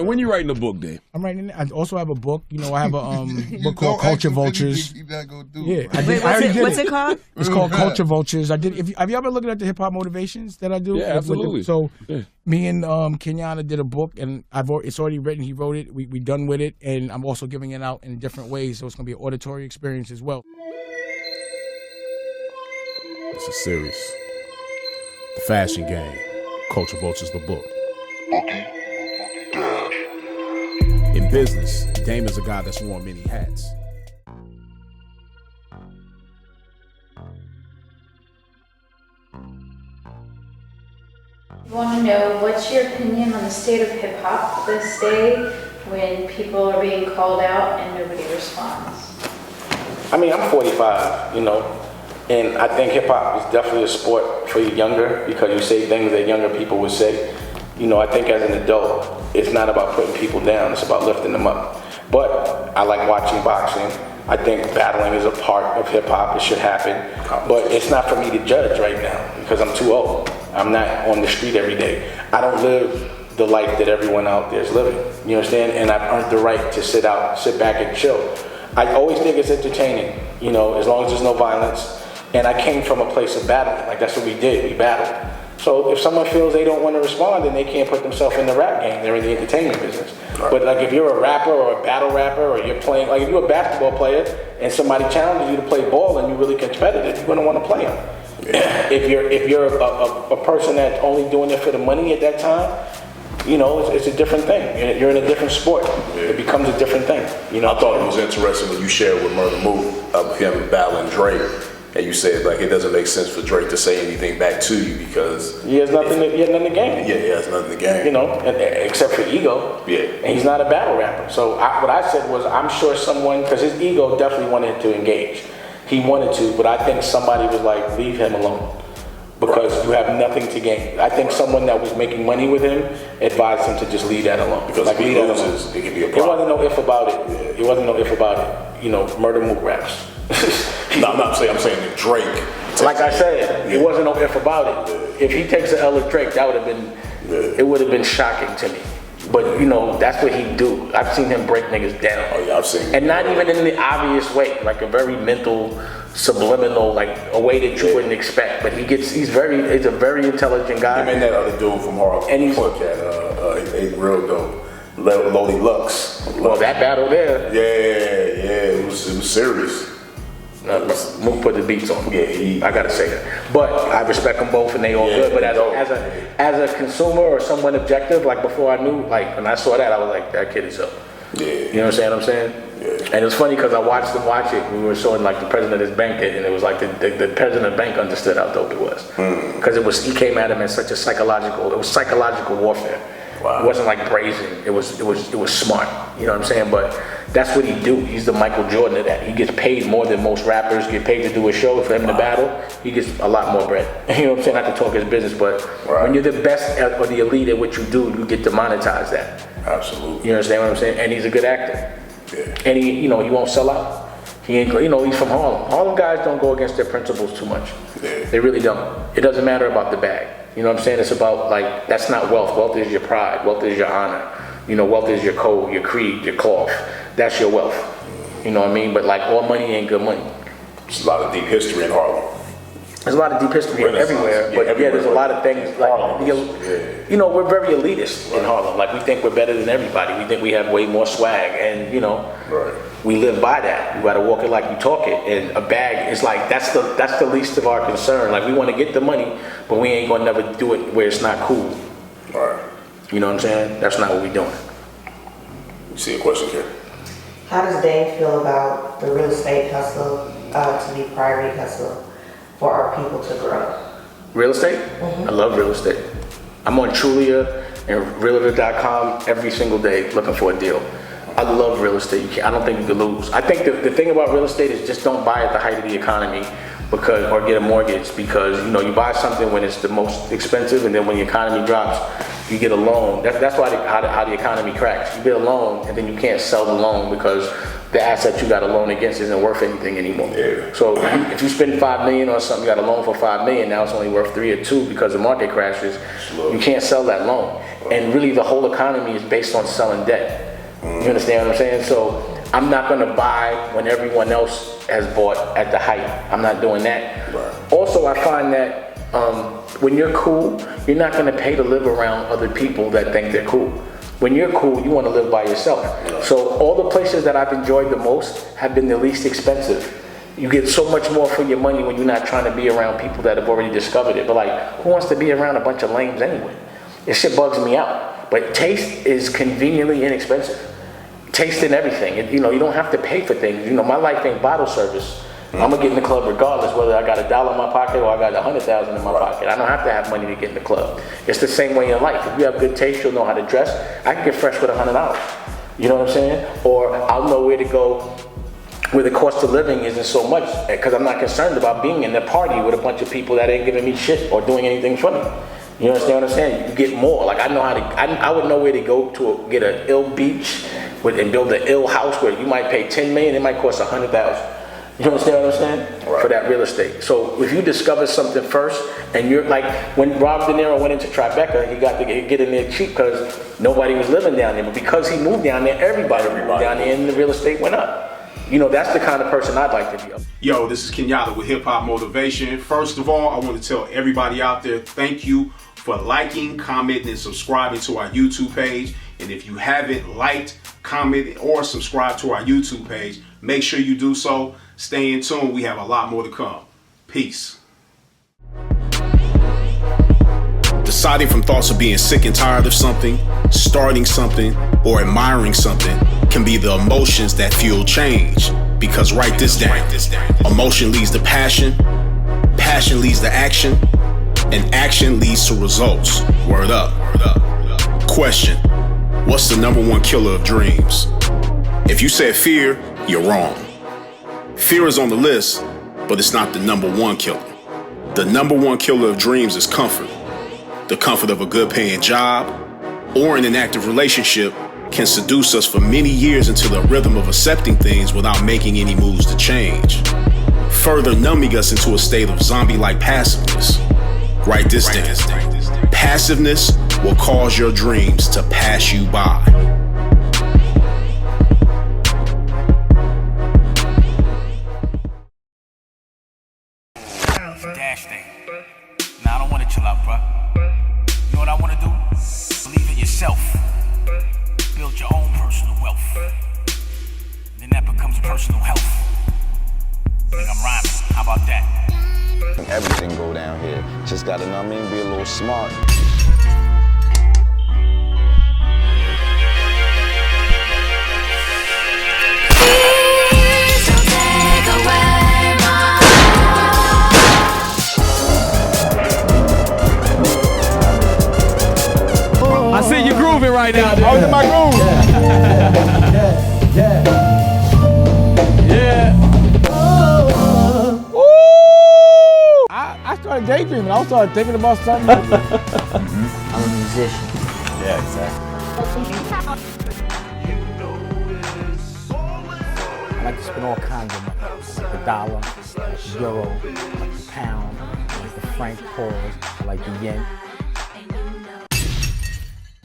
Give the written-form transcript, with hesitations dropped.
When you writing a book, Dave? I'm writing. I also have a book. You know, I have a book called Culture Vultures. Yeah, what's it called? It's called Culture Vultures. Have you ever looked at the hip hop motivations that I do? Yeah, absolutely. So me and Kenyatta did a book, and it's already written. He wrote it. We done with it, and I'm also giving it out in different ways. So it's gonna be an auditory experience as well. It's a series. The Fashion Game. Culture Vultures, the book. In business, Damon's a guy that's worn many hats. I want to know, what's your opinion on the state of hip-hop this day when people are being called out and nobody responds? I mean, I'm 45, and I think hip-hop is definitely a sport for you younger because you say things that younger people would say. I think as an adult, it's not about putting people down, it's about lifting them up. But I like watching boxing. I think battling is a part of hip-hop, it should happen. But it's not for me to judge right now because I'm too old. I'm not on the street every day. I don't live the life that everyone out there is living. You understand? And I've earned the right to sit back and chill. I always think it's entertaining, as long as there's no violence. And I came from a place of battling. Like, that's what we did, we battled. So if someone feels they don't want to respond, then they can't put themselves in the rap game. They're in the entertainment business. Right. But like if you're a rapper or a battle rapper or you're playing, like if you're a basketball player and somebody challenges you to play ball and you're really competitive, you're going to want to play them. Yeah. If you're a person that's only doing it for the money at that time, it's a different thing. You're in a different sport. Yeah. It becomes a different thing. I thought it was interesting when you shared with Murder Mook of him battling Drake. And you said like it doesn't make sense for Drake to say anything back to you because he has nothing to gain. Yeah, he has nothing to gain. Except for ego. Yeah. And he's not a battle rapper. So what I said was, I'm sure someone, because his ego definitely wanted to engage. He wanted to, but I think somebody was like, leave him alone because you have nothing to gain. I think someone that was making money with him advised him to just leave that alone. Because like, he loses, it can be a problem. It wasn't no if about it. Yeah. It wasn't no if about it. Murder Mook raps. No, I'm saying that Drake. Like I said, it wasn't no if about it. Yeah. If he takes an L of Drake, that would have been, it would have been shocking to me. But that's what he do. I've seen him break niggas down. Oh yeah, I've seen. And not even in the obvious way, like a very mental, subliminal, like a way that you wouldn't expect. But he's a very intelligent guy. Him and that other dude from Harlem, and he's he's real dope. Lodi Lux. Well, that battle there. Yeah, it was serious. Mook put the beats on. Yeah, I gotta say that. But I respect them both, and they all good. But as a consumer or someone objective, like before I knew, like when I saw that, I was like, that kid is up. Yeah. You know what I'm saying? Yeah. And it was funny because I watched them watch it. We were showing like the president of his bank did, and it was like the president of the bank understood how dope it was. Because he came at him in such a psychological warfare. Wow. It wasn't like brazen. It was smart. You know what I'm saying? But that's what he do. He's the Michael Jordan of that. He gets paid more than most rappers get paid to do a show. For him to battle, he gets a lot more bread. You know what I'm saying? Not to talk his business, but when you're the best or the elite at what you do, you get to monetize that. Absolutely. You understand what I'm saying? And he's a good actor. Yeah. And he won't sell out. He ain't. He's from Harlem. Harlem guys don't go against their principles too much. Yeah. They really don't. It doesn't matter about the bag. You know what I'm saying? It's about, like, that's not wealth. Wealth is your pride. Wealth is your honor. Wealth is your code, your creed, your cloth. That's your wealth. You know what I mean? But, like, all money ain't good money. There's a lot of deep history in Harlem. There's a lot of deep history everywhere. But, there's a lot of things. Like, we're very elitist in Harlem. Like, we think we're better than everybody. We think we have way more swag. And, we live by that. You gotta walk it like you talk it. And a bag is like, that's the least of our concern. Like, we want to get the money, but we ain't gonna never do it where it's not cool. Right. You know what I'm saying? That's not what we doing. You see a question here? How does Dave feel about the real estate hustle to be priority hustle for our people to grow? Real estate? Mm-hmm. I love real estate. I'm on Trulia and Realtor.com every single day looking for a deal. I love real estate. I don't think you can lose. I think the thing about real estate is just don't buy at the height of the economy or get a mortgage because you buy something when it's the most expensive, and then when the economy drops, you get a loan. That's why how the economy cracks. You get a loan and then you can't sell the loan because the asset you got a loan against isn't worth anything anymore. Yeah. So if you spend $5 million on something, you got a loan for $5 million. Now it's only worth 3 or 2 because the market crashes. You can't sell that loan. And really the whole economy is based on selling debt. You understand what I'm saying? So I'm not gonna buy when everyone else has bought at the height. I'm not doing that. Also, I find that when you're cool, you're not gonna pay to live around other people that think they're cool. When you're cool, you wanna live by yourself. So all the places that I've enjoyed the most have been the least expensive. You get so much more for your money when you're not trying to be around people that have already discovered it. But like, who wants to be around a bunch of lames anyway? This shit bugs me out. But taste is conveniently inexpensive. Taste in everything. You know, you don't have to pay for things. You know, my life ain't bottle service. I'm gonna get in the club regardless whether I got $1 in my pocket or I got 100,000 in my pocket. I don't have to have money to get in the club. It's the same way in life. If you have good taste, you'll know how to dress. I can get fresh with $100. You know what I'm saying? Or I'll know where to go where the cost of living isn't so much, because I'm not concerned about being in the party with a bunch of people that ain't giving me shit or doing anything for me. You understand what I'm saying? You get more. Like I know how to, I would know where to go to get an ill beach and build an ill house where you might pay $10 million, it might cost 100,000. You understand what I'm saying? Right. For that real estate. So if you discover something first, and you're like, when Rob De Niro went into Tribeca, he got to get in there cheap because nobody was living down there. But because he moved down there, everybody moved down there and the real estate went up. You know, that's the kind of person I'd like to be. Yo, this is Kenyatta with Hip Hop Motivation. First of all, I want to tell everybody out there, thank you for liking, commenting, and subscribing to our YouTube page. And if you haven't liked, commented, or subscribed to our YouTube page, make sure you do so. Stay in tune. We have a lot more to come. Peace. Deciding from thoughts of being sick and tired of something, starting something, or admiring something can be the emotions that fuel change. Because write this down. Emotion leads to passion, passion leads to action, and action leads to results. Word up. Question: what's the #1 killer of dreams? If you said fear, you're wrong. Fear is on the list, but it's not the #1 killer. The #1 killer of dreams is comfort. The comfort of a good paying job or in an active relationship can seduce us for many years into the rhythm of accepting things without making any moves to change, further numbing us into a state of zombie-like passiveness. Write this down. Passiveness will cause your dreams to pass you by. Dash thing. Nah, I don't want to chill out, bro. You know what I want to do? Believe in yourself. Build your own personal wealth. Then that becomes personal health. I think I'm rhyming. How about that? Everything go down here. Just gotta, know what I mean, be a little smart. I see you grooving right now, dude. I was in my groove. Yeah. I started daydreaming. I started thinking about something. I'm a musician. Yeah, exactly. I like to spend all kinds of money. I like the dollar, I like the euro, I like the pound, I like the franc pause, I like the yen.